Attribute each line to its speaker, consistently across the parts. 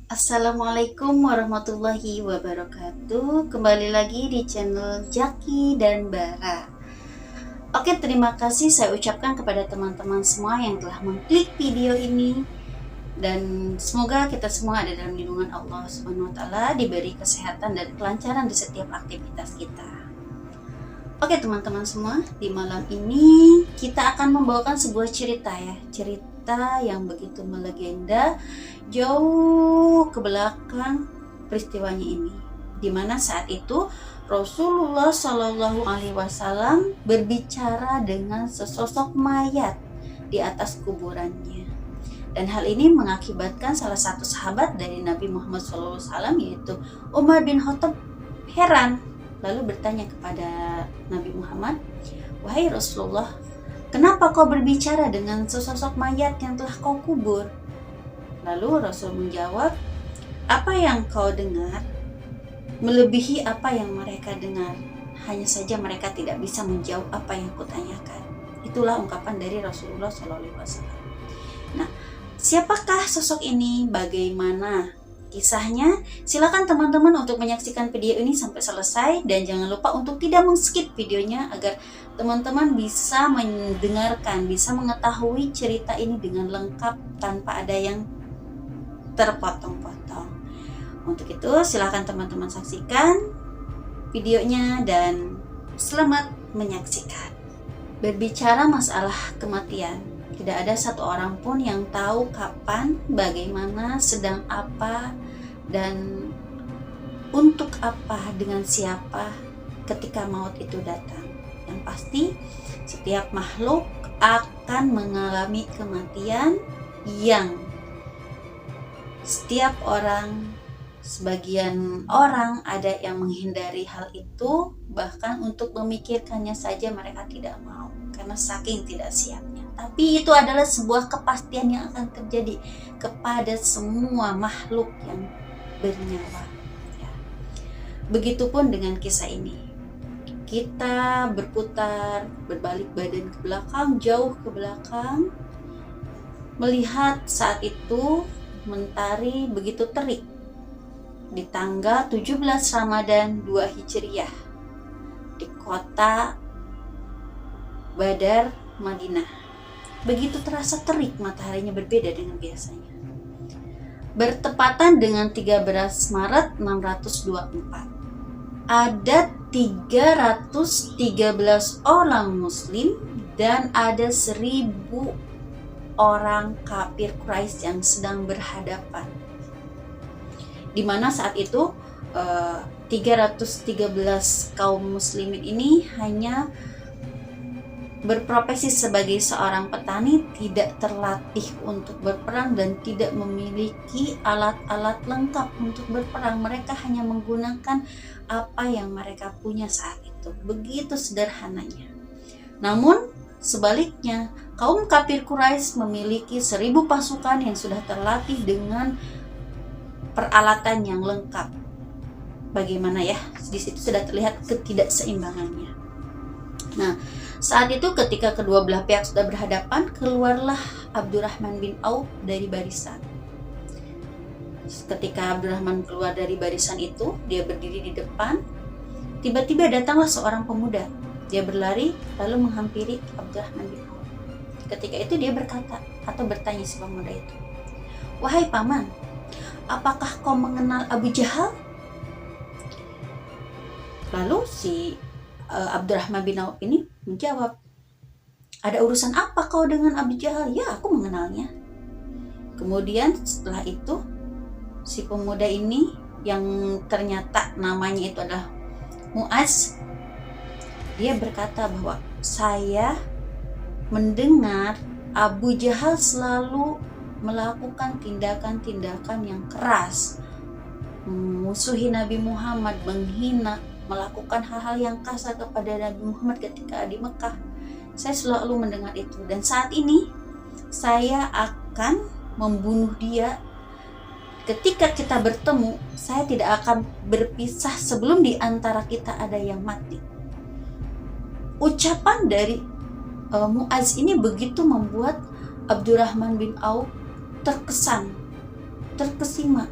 Speaker 1: Assalamualaikum warahmatullahi wabarakatuh. Kembali lagi di channel Jaki dan Bara. Oke, terima kasih saya ucapkan kepada teman-teman semua yang telah mengklik video ini. Dan semoga kita semua ada dalam lindungan Allah Subhanahu wa taala, diberi kesehatan dan kelancaran di setiap aktivitas kita. Oke teman-teman semua, di malam ini kita akan membawakan sebuah cerita ya. Cerita yang begitu melegenda jauh ke belakang peristiwanya ini. Dimana saat itu Rasulullah Shallallahu Alaihi Wasallam berbicara dengan sesosok mayat di atas kuburannya. Dan hal ini mengakibatkan salah satu sahabat dari Nabi Muhammad SAW yaitu Umar bin Khattab heran, lalu bertanya kepada Nabi Muhammad, "Wahai Rasulullah, kenapa kau berbicara dengan sesosok mayat yang telah kau kubur?" Lalu Rasul menjawab, "Apa yang kau dengar melebihi apa yang mereka dengar. Hanya saja mereka tidak bisa menjawab apa yang kutanyakan." Itulah ungkapan dari Rasulullah SAW. Nah, siapakah sosok ini? Bagaimana kisahnya? Silakan teman-teman untuk menyaksikan video ini sampai selesai dan jangan lupa untuk tidak men-skip videonya agar teman-teman bisa mendengarkan, bisa mengetahui cerita ini dengan lengkap tanpa ada yang terpotong-potong. Untuk itu silakan teman-teman saksikan videonya dan selamat menyaksikan. Berbicara masalah kematian, tidak ada satu orang pun yang tahu kapan, bagaimana, sedang apa, dan untuk apa, dengan siapa ketika maut itu datang. Yang pasti, setiap makhluk akan mengalami kematian yang setiap orang, sebagian orang ada yang menghindari hal itu, bahkan untuk memikirkannya saja mereka tidak mau karena saking tidak siapnya. Tapi itu adalah sebuah kepastian yang akan terjadi kepada semua makhluk yang bernyawa ya. Begitupun dengan kisah ini. Kita berputar, berbalik badan ke belakang, jauh ke belakang, melihat saat itu mentari begitu terik di tanggal 17 Ramadan 2 Hijriah di kota Badar, Madinah. Begitu terasa terik, mataharinya berbeda dengan biasanya. Bertepatan dengan 13 Maret 624. Ada 313 orang muslim dan ada 1000 orang kafir Quraisy yang sedang berhadapan. Di mana saat itu 313 kaum muslimin ini hanya berprofesi sebagai seorang petani, tidak terlatih untuk berperang dan tidak memiliki alat-alat lengkap untuk berperang. Mereka hanya menggunakan apa yang mereka punya saat itu. Begitu sederhananya. Namun sebaliknya, kaum kafir Quraisy memiliki 1000 pasukan yang sudah terlatih dengan peralatan yang lengkap. Bagaimana ya? Di situ sudah terlihat ketidakseimbangannya. Nah, saat itu ketika kedua belah pihak sudah berhadapan, keluarlah Abdurrahman bin Auf dari barisan. Ketika Abdurrahman keluar dari barisan itu, dia berdiri di depan. Tiba-tiba datanglah seorang pemuda. Dia berlari lalu menghampiri Abdurrahman bin Auf. Ketika itu dia berkata atau bertanya si pemuda itu, "Wahai paman, apakah kau mengenal Abu Jahal?" Lalu si Abdurrahman bin Auf ini menjawab, "Ada urusan apa kau dengan Abu Jahal?" "Ya, aku mengenalnya." Kemudian setelah itu si pemuda ini yang ternyata namanya itu adalah Muaz, dia berkata bahwa saya mendengar Abu Jahal selalu melakukan tindakan-tindakan yang keras, memusuhi Nabi Muhammad, menghina, melakukan hal-hal yang kasar kepada Nabi Muhammad ketika di Mekah. Saya selalu mendengar itu dan saat ini saya akan membunuh dia. Ketika kita bertemu, saya tidak akan berpisah sebelum di antara kita ada yang mati. Ucapan dari Muaz ini begitu membuat Abdurrahman bin Auf terkesan, terkesima.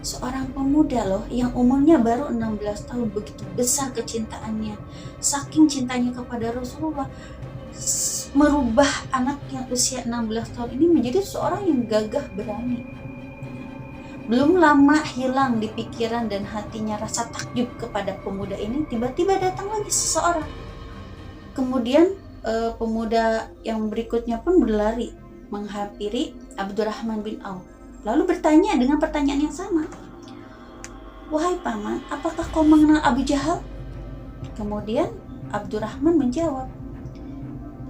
Speaker 1: Seorang pemuda loh yang umurnya baru 16 tahun, begitu besar kecintaannya, saking cintanya kepada Rasulullah, merubah anak yang usia 16 tahun ini menjadi seorang yang gagah berani. Belum lama hilang di pikiran dan hatinya rasa takjub kepada pemuda ini, tiba-tiba datang lagi seseorang. Kemudian pemuda yang berikutnya pun berlari menghampiri Abdurrahman bin Auf, lalu bertanya dengan pertanyaan yang sama. Wahai paman, apakah kau mengenal Abu Jahal? Kemudian Abdurrahman menjawab,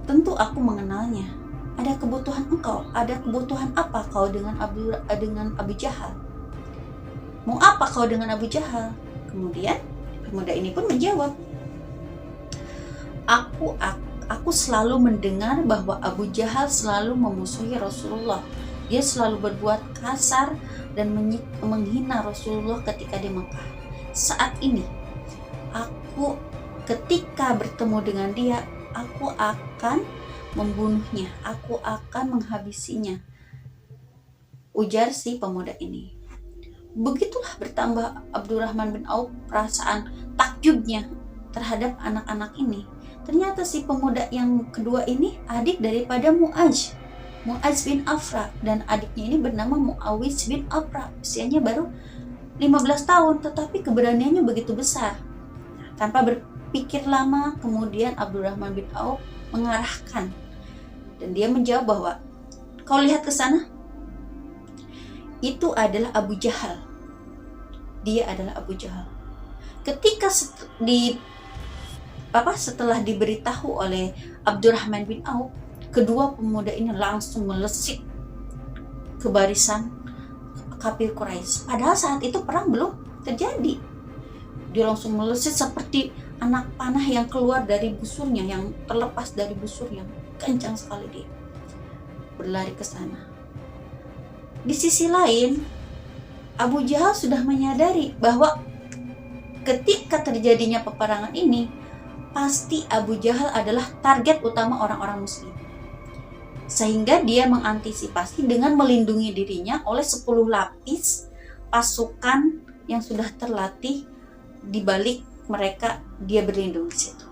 Speaker 1: tentu aku mengenalnya. Ada kebutuhan engkau? Ada kebutuhan apa kau dengan Abu Jahal? Mau apa kau dengan Abu Jahal? Kemudian pemuda ini pun menjawab, Aku selalu mendengar bahwa Abu Jahal selalu memusuhi Rasulullah. Dia selalu berbuat kasar dan menghina Rasulullah ketika di Mekah. Saat ini, ketika bertemu dengan dia, aku akan membunuhnya, aku akan menghabisinya, ujar si pemuda ini. Begitulah bertambah Abdurrahman bin Auf perasaan takjubnya terhadap anak-anak ini. Ternyata si pemuda yang kedua ini adik daripada Mu'adz bin Afra, dan adiknya ini bernama Mu'awiz bin Afra. Usianya baru 15 tahun, tetapi keberaniannya begitu besar. Tanpa berpikir lama, kemudian Abdurrahman bin Auf mengarahkan, dan dia menjawab bahwa, kau lihat ke sana, itu adalah Abu Jahal. Dia adalah Abu Jahal. Ketika setelah diberitahu oleh Abdurrahman bin Auf, kedua pemuda ini langsung melesik ke barisan kafir Quraisy. Padahal saat itu perang belum terjadi. Dia langsung melesik seperti anak panah yang keluar dari busurnya, yang terlepas dari busurnya. Kencang sekali dia berlari ke sana. Di sisi lain, Abu Jahal sudah menyadari bahwa ketika terjadinya peperangan ini, pasti Abu Jahal adalah target utama orang-orang muslim. Sehingga dia mengantisipasi dengan melindungi dirinya oleh 10 lapis pasukan yang sudah terlatih. Di balik mereka dia berlindung di situ.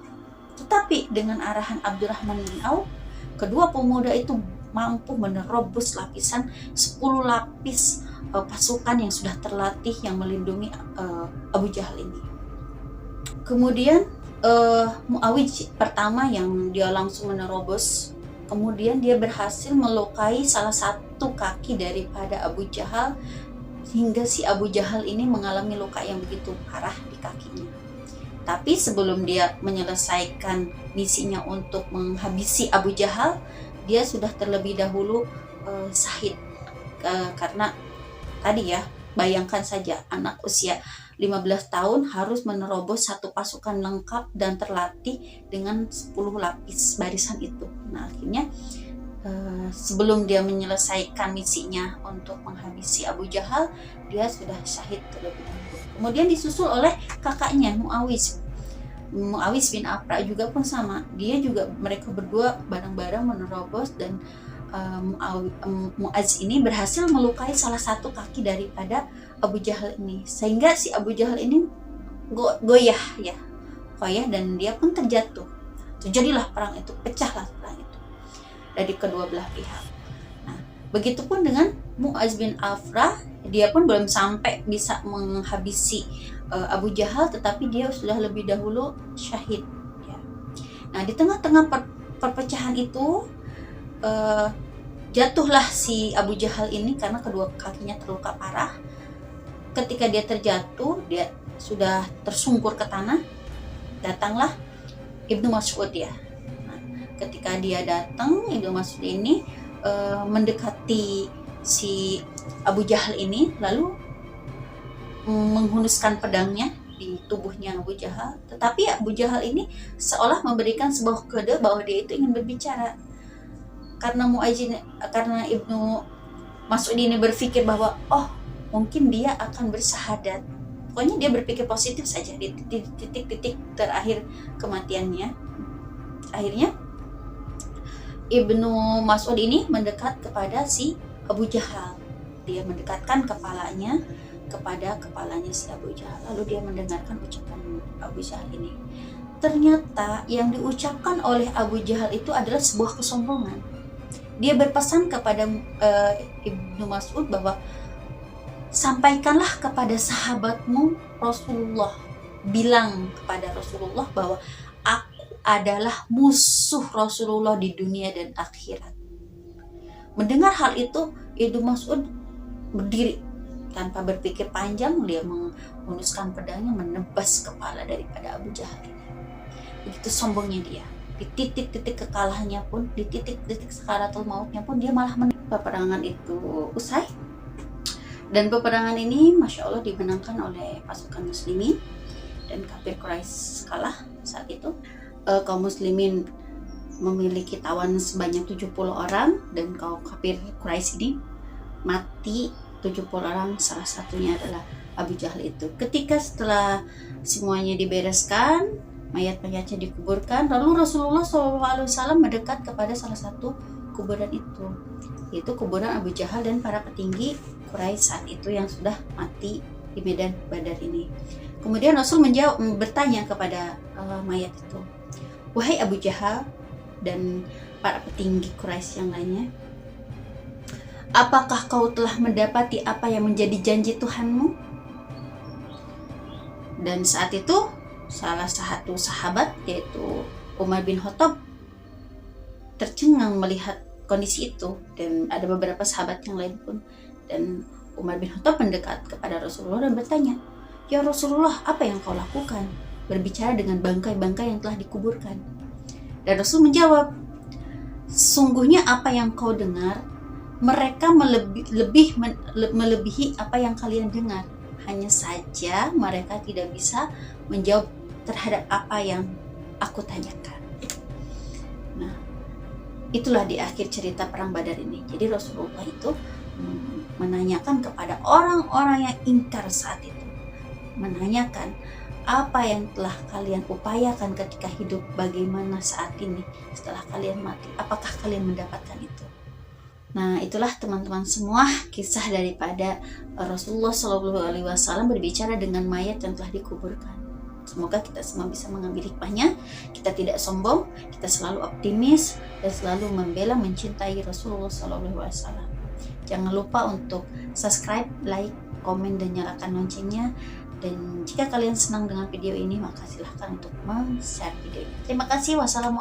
Speaker 1: Tetapi dengan arahan Abdurrahman bin Auf, kedua pemuda itu mampu menerobos lapisan 10 lapis pasukan yang sudah terlatih yang melindungi Abu Jahal ini. Kemudian Mu'awiz pertama yang dia langsung menerobos, kemudian dia berhasil melukai salah satu kaki daripada Abu Jahal, hingga si Abu Jahal ini mengalami luka yang begitu parah di kakinya. Tapi sebelum dia menyelesaikan misinya untuk menghabisi Abu Jahal, dia sudah terlebih dahulu syahid, karena tadi ya, bayangkan saja anak usia 15 tahun harus menerobos satu pasukan lengkap dan terlatih dengan 10 lapis barisan itu. Nah, akhirnya sebelum dia menyelesaikan misinya untuk menghabisi Abu Jahal, dia sudah syahid terlebih dahulu. Kemudian disusul oleh kakaknya Mu'awiz bin Afra juga pun sama. Mereka berdua bareng-bareng menerobos, dan Mu'adz ini berhasil melukai salah satu kaki daripada Abu Jahal ini, sehingga si Abu Jahal ini goyah, dan dia pun terjatuh. Terjadilah perang itu, pecahlah perang itu dari kedua belah pihak. Nah, begitupun dengan Mu'adz bin Afra, dia pun belum sampai bisa menghabisi Abu Jahal, tetapi dia sudah lebih dahulu syahid. Nah, di tengah-tengah perpecahan itu, jatuhlah si Abu Jahal ini karena kedua kakinya terluka parah. Ketika dia terjatuh, dia sudah tersungkur ke tanah. Datanglah Ibnu Mas'ud ya. Nah, ketika dia datang, Ibnu Mas'ud ini mendekati si Abu Jahal ini, lalu menghunuskan pedangnya di tubuhnya Abu Jahal. Tetapi Abu Jahal ini seolah memberikan sebuah kode bahwa dia itu ingin berbicara. Karena Ibnu Mas'ud ini berpikir bahwa mungkin dia akan bersahadat. Pokoknya dia berpikir positif saja di titik-titik terakhir kematiannya. Akhirnya Ibnu Mas'ud ini mendekat kepada si Abu Jahal. Dia mendekatkan kepalanya kepada kepalanya si Abu Jahal. Lalu dia mendengarkan ucapan Abu Jahal ini. Ternyata yang diucapkan oleh Abu Jahal itu adalah sebuah kesombongan. Dia berpesan kepada Ibnu Mas'ud bahwa sampaikanlah kepada sahabatmu Rasulullah, bilang kepada Rasulullah bahwa aku adalah musuh Rasulullah di dunia dan akhirat. Mendengar hal itu, Ibnu Mas'ud berdiri tanpa berpikir panjang. Dia menghunuskan pedangnya, menebas kepala daripada Abu Jahal ini. Begitu sombongnya dia. Di titik-titik kekalahannya pun, di titik-titik sakaratul mautnya pun, dia malah peperangan itu usai. Dan peperangan ini Masya Allah dimenangkan oleh pasukan muslimin, dan kafir Quraisy kalah saat itu. Kaum muslimin memiliki tawan sebanyak 70 orang, dan kaum kafir Quraisy ini mati 70 orang, salah satunya adalah Abu Jahal itu. Ketika setelah semuanya dibereskan, mayat-mayatnya dikuburkan, lalu Rasulullah SAW mendekat kepada salah satu kuburan itu, yaitu kuburan Abu Jahal dan para petinggi Quraisy saat itu yang sudah mati di medan Badar ini. Kemudian Rasul bertanya kepada mayat itu, "Wahai Abu Jahal dan para petinggi Quraisy yang lainnya, apakah kau telah mendapati apa yang menjadi janji Tuhanmu?" Dan saat itu salah satu sahabat, yaitu Umar bin Khattab, tercengang melihat kondisi itu, dan ada beberapa sahabat yang lain pun. Dan Umar bin Khattab mendekat kepada Rasulullah dan bertanya, "Ya Rasulullah, apa yang kau lakukan berbicara dengan bangkai-bangkai yang telah dikuburkan?" Dan Rasul menjawab, "Sungguhnya apa yang kau dengar, mereka melebihi apa yang kalian dengar. Hanya saja mereka tidak bisa menjawab terhadap apa yang aku tanyakan." Nah, itulah di akhir cerita perang Badar ini. Jadi Rasulullah itu menanyakan kepada orang-orang yang ingkar saat itu, menanyakan, apa yang telah kalian upayakan ketika hidup, bagaimana saat ini setelah kalian mati, apakah kalian mendapatkan itu? Nah, itulah teman-teman semua kisah daripada Rasulullah SAW berbicara dengan mayat yang telah dikuburkan. Semoga kita semua bisa mengambil hikmahnya. Kita tidak sombong, kita selalu optimis dan selalu membela, mencintai Rasulullah SAW. Jangan lupa untuk subscribe, like, komen, dan nyalakan loncengnya. Dan jika kalian senang dengan video ini, maka silahkan untuk share video ini. Terima kasih. Wassalamualaikum.